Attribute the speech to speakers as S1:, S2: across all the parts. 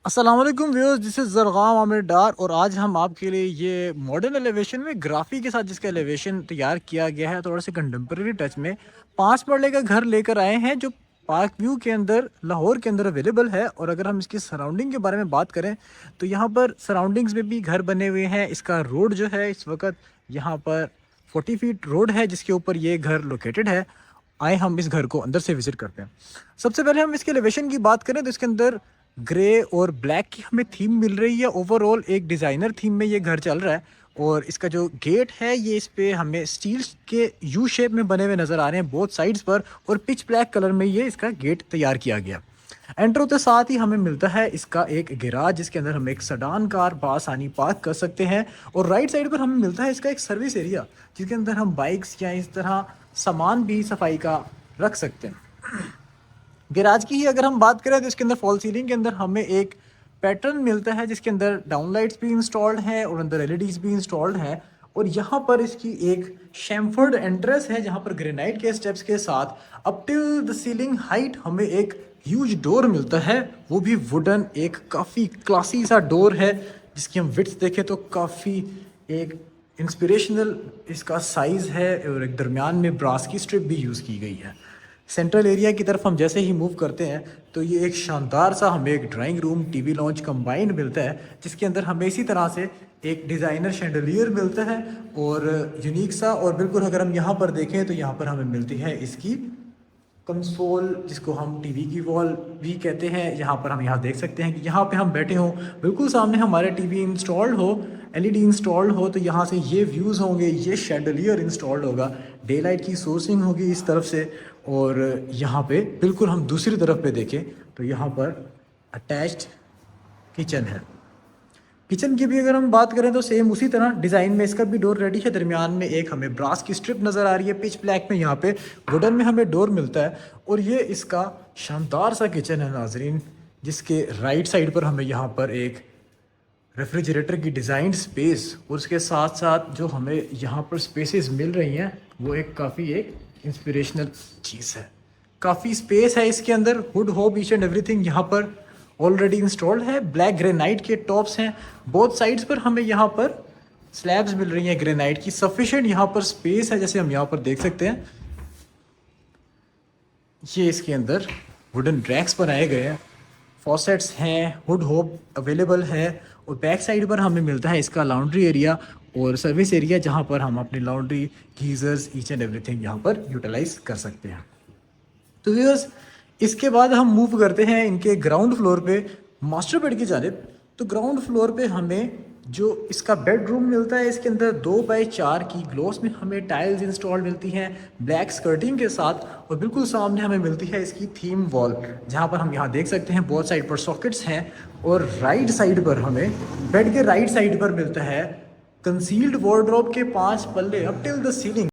S1: अस्सलाम वालेकुम viewers, this is ज़रग़ाम Aamir डार और आज हम आपके लिए ये मॉडर्न एलिवेशन में ग्राफी के साथ जिसका एलिवेशन तैयार किया गया है थोड़ा सा कंटेम्प्रेरी टच में 5 मरले का घर लेकर आए हैं जो पार्क व्यू के अंदर लाहौर के अंदर अवेलेबल है। और अगर हम इसकी सराउंडिंग के बारे में बात करें तो यहाँ पर सराउंडिंग्स में भी घर बने हुए हैं। इसका रोड जो है इस वक्त यहाँ पर 40 फीट रोड है जिसके ऊपर ये घर लोकेटेड है। आए हम इस घर को अंदर से विजिट करते हैं। सबसे पहले हम इसके एलिवेशन की बात करें तो इसके अंदर ग्रे और ब्लैक की हमें थीम मिल रही है। ओवरऑल एक डिज़ाइनर थीम में ये घर चल रहा है। और इसका जो गेट है ये इस पे हमें स्टील के यू शेप में बने हुए नज़र आ रहे हैं बोथ साइड्स पर, और पिच ब्लैक कलर में ये इसका गेट तैयार किया गया। एंटर होते साथ ही हमें मिलता है इसका एक गैराज जिसके अंदर हम एक सडान कार बासानी पार्क कर सकते हैं। और राइट साइड पर हमें मिलता है इसका एक सर्विस एरिया जिसके अंदर हम बाइक्स या इस तरह सामान भी सफाई का रख सकते हैं। गैराज की ही अगर हम बात करें तो इसके अंदर फॉल सीलिंग के अंदर हमें एक पैटर्न मिलता है जिसके अंदर डाउन लाइट्स भी इंस्टॉल्ड हैं और अंदर एलईडीज भी इंस्टॉल्ड हैं। और यहाँ पर इसकी एक शैम्फर्ड एंट्रेंस है जहाँ पर ग्रेनाइट के स्टेप्स के साथ up till the ceiling height हमें एक ह्यूज डोर मिलता है, वो भी वुडन, एक काफ़ी क्लासी सा डोर है जिसकी हम विड्थ देखें तो काफ़ी एक इंस्पिरेशनल इसका साइज़ है। और एक दरमियान में ब्रास की स्ट्रिप भी यूज़ की गई है। सेंट्रल एरिया की तरफ हम जैसे ही मूव करते हैं तो ये एक शानदार सा हमें एक drawing room TV launch combined मिलता है जिसके अंदर हमें इसी तरह से एक डिज़ाइनर शैंडलियर मिलता है और यूनिक सा। और बिल्कुल अगर हम यहाँ पर देखें तो यहाँ पर हमें मिलती है इसकी कंसोल जिसको हम टीवी की वॉल भी कहते हैं। यहाँ पर हम यहाँ देख सकते हैं कि यहाँ पे हम बैठे हों, बिल्कुल सामने हमारे टीवी इंस्टॉल्ड हो, एलईडी इंस्टॉल्ड हो, तो यहाँ से ये व्यूज़ होंगे, ये शैंडलियर इंस्टॉल्ड होगा, डे लाइट की सोर्सिंग होगी इस तरफ से। और यहाँ पे बिल्कुल हम दूसरी तरफ पे देखें तो यहाँ पर अटैच्ड किचन है। किचन की भी अगर हम बात करें तो सेम उसी तरह डिज़ाइन में इसका भी डोर रेडी है। दरमियान में एक हमें ब्रास की स्ट्रिप नज़र आ रही है पिच ब्लैक में, यहाँ पे वुडन में हमें डोर मिलता है। और ये इसका शानदार सा किचन है नाजरीन, जिसके राइट साइड पर हमें यहाँ पर एक रेफ्रिजरेटर की डिज़ाइन स्पेस और उसके साथ साथ जो हमें यहाँ पर स्पेसेस मिल रही हैं वो एक काफ़ी एक इंस्पिरेशनल चीज़ है। काफ़ी स्पेस है इसके अंदर, हुड होब ईच एंड एवरीथिंग यहाँ पर ऑलरेडी इंस्टॉल्ड है। ब्लैक ग्रेनाइट के टॉप्स हैं, बोथ साइड्स पर हमें यहाँ पर स्लैब्स मिल रही हैं ग्रेनाइट की। सफिशेंट यहाँ पर स्पेस है जैसे हम यहाँ पर देख सकते हैं। ये इसके अंदर वुडन रैक्स बनाए गए हैं, फॉसेट्स हैं, हुड होब अवेलेबल है। और बैक साइड पर हमें मिलता है इसका लॉन्ड्री एरिया और सर्विस एरिया जहाँ पर हम अपनी laundry, geysers, each and everything यहाँ पर यूटिलाइज कर सकते हैं। तो व्यूअर्स इसके बाद हम मूव करते हैं इनके ग्राउंड फ्लोर पे मास्टर बेड की जानिब। तो ग्राउंड फ्लोर पे हमें जो इसका बेडरूम मिलता है इसके अंदर 2x4 की ग्लोस में हमें टाइल्स इंस्टॉल मिलती हैं ब्लैक स्कर्टिंग के साथ। और बिल्कुल सामने हमें मिलती है इसकी थीम वॉल जहाँ पर हम यहाँ देख सकते हैं बहुत साइड पर सॉकेट्स हैं। और राइट साइड पर हमें बेड के राइट साइड पर मिलता है कंसील्ड वार्डरोब के 5 पल्ले अप टिल द सीलिंग।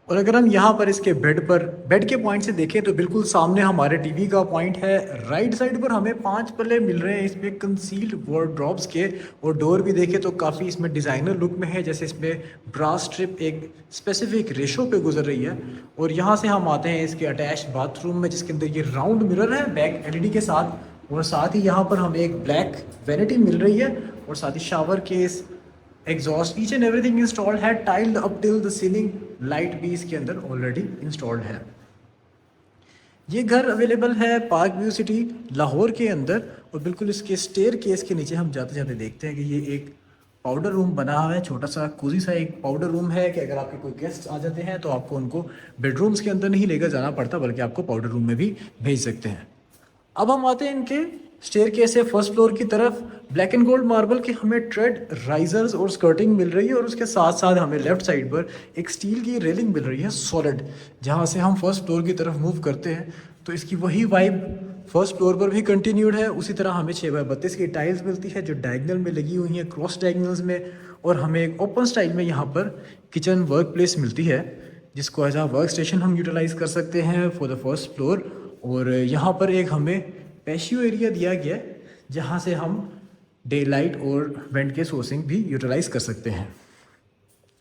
S1: और अगर हम यहाँ पर इसके बेड के पॉइंट से देखें तो बिल्कुल सामने हमारे टीवी का पॉइंट है। राइट साइड पर हमें 5 पल्ले मिल रहे हैं इसमें कंसील्ड वार्डरोब्स के। और डोर भी देखें तो काफ़ी इसमें डिज़ाइनर लुक में है, जैसे इसमें ब्रास स्ट्रिप एक स्पेसिफिक रेशो पे गुजर रही है। और यहाँ से हम आते हैं इसके अटैच्ड बाथरूम में जिसके अंदर ये राउंड मिरर है बैक एलईडी के साथ। और साथ ही यहाँ पर हमें एक ब्लैक वैनिटी मिल रही है और साथ ही shower case, exhaust, each and everything installed है। Tiled up till the ceiling, light भी इसके अंदर ऑलरेडी इंस्टॉल्ड है। ये घर अवेलेबल है पार्क व्यू सिटी लाहौर के अंदर। और बिल्कुल इसके स्टेयर केस के नीचे हम जाते जाते देखते हैं कि ये एक पाउडर रूम बना हुआ है, छोटा सा कोजी सा एक पाउडर रूम है कि अगर आपके कोई गेस्ट आ जाते हैं तो आपको उनको बेडरूम्स के अंदर नहीं लेकर जाना पड़ता बल्कि आपको पाउडर रूम में भी भेज सकते हैं। अब हम आते हैं इनके स्टेयर केस है फर्स्ट फ्लोर की तरफ। ब्लैक एंड गोल्ड मार्बल के हमें ट्रेड राइजर्स और स्कर्टिंग मिल रही है। और उसके साथ साथ हमें लेफ्ट साइड पर एक स्टील की रेलिंग मिल रही है सॉलिड, जहाँ से हम फर्स्ट फ्लोर की तरफ मूव करते हैं तो इसकी वही वाइब फर्स्ट फ्लोर पर भी कंटिन्यूड है। उसी तरह हमें 6x32 की टाइल्स मिलती है जो डायगनल में लगी हुई हैं, क्रॉस डायगनल्स में। और हमें एक ओपन स्टाइल में यहाँ पर किचन वर्क प्लेस मिलती है जिसको एज आ वर्क स्टेशन हम यूटिलाइज़ कर सकते हैं फॉर द फर्स्ट फ्लोर। और यहाँ पर एक हमें पैशियो एरिया दिया गया है जहाँ से हम डे लाइट और वेंट के सोर्सिंग भी यूटिलाइज कर सकते हैं।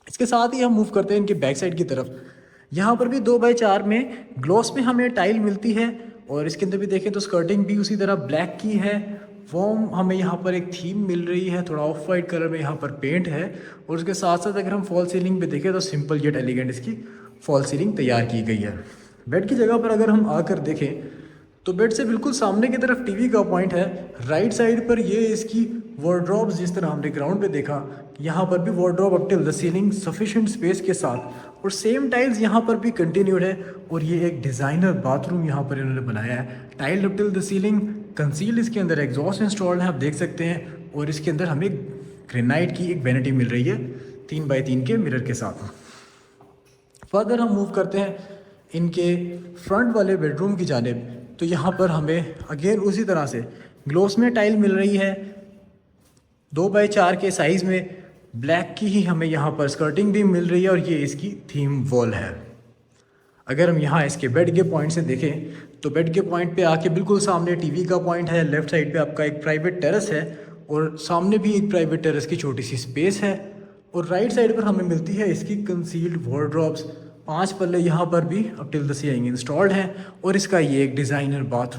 S1: इसके साथ ही हम मूव करते हैं इनके बैक साइड की तरफ। यहाँ पर भी 2x4 में ग्लॉस में हमें टाइल मिलती है और इसके अंदर भी देखें तो स्कर्टिंग भी उसी तरह ब्लैक की है। वॉर्म हमें यहाँ पर एक थीम मिल रही है, थोड़ा ऑफ वाइट कलर में यहाँ पर पेंट है। और उसके साथ साथ अगर हम फॉल सीलिंग पे देखें तो सिंपल येट एलिगेंट इसकी फॉल सीलिंग तैयार की गई है। बेड की जगह पर अगर हम आकर देखें तो बेड से बिल्कुल सामने की तरफ टीवी का पॉइंट है। राइट साइड पर ये इसकी वार्डरोब्स, जिस तरह हमने ग्राउंड पे देखा, यहाँ पर भी wardrobe up till the ceiling sufficient space के साथ, और सेम टाइल्स यहाँ पर भी कंटिन्यूड है। और ये एक डिज़ाइनर बाथरूम यहाँ पर इन्होंने बनाया है, tiled up till the ceiling, concealed इसके अंदर एग्जॉस्ट इंस्टॉल्ड है, आप देख सकते हैं। और इसके अंदर हमें ग्रेनाइट की एक वैनिटी मिल रही है 3x3 के मिरर के साथ। फर्दर हम मूव करते हैं इनके फ्रंट वाले बेडरूम की जानिब, तो यहाँ पर हमें अगेन उसी तरह से ग्लोस में टाइल मिल रही है 2x4 के साइज़ में, ब्लैक की ही हमें यहाँ पर स्कर्टिंग भी मिल रही है, और ये इसकी थीम वॉल है। अगर हम यहाँ इसके बेड के पॉइंट से देखें तो बेड के पॉइंट पे आके बिल्कुल सामने टीवी का पॉइंट है, लेफ़्ट साइड पे आपका एक प्राइवेट टेरेस है, और सामने भी एक प्राइवेट टेरेस की छोटी सी स्पेस है। और राइट साइड पर हमें मिलती है इसकी कंसील्ड वार्डरोब्स, 5 पल्ले यहाँ पर भी अब टिल द सीलिंग इंस्टॉल्ड हैं। और इसका ये एक डिज़ाइनर बाथरूम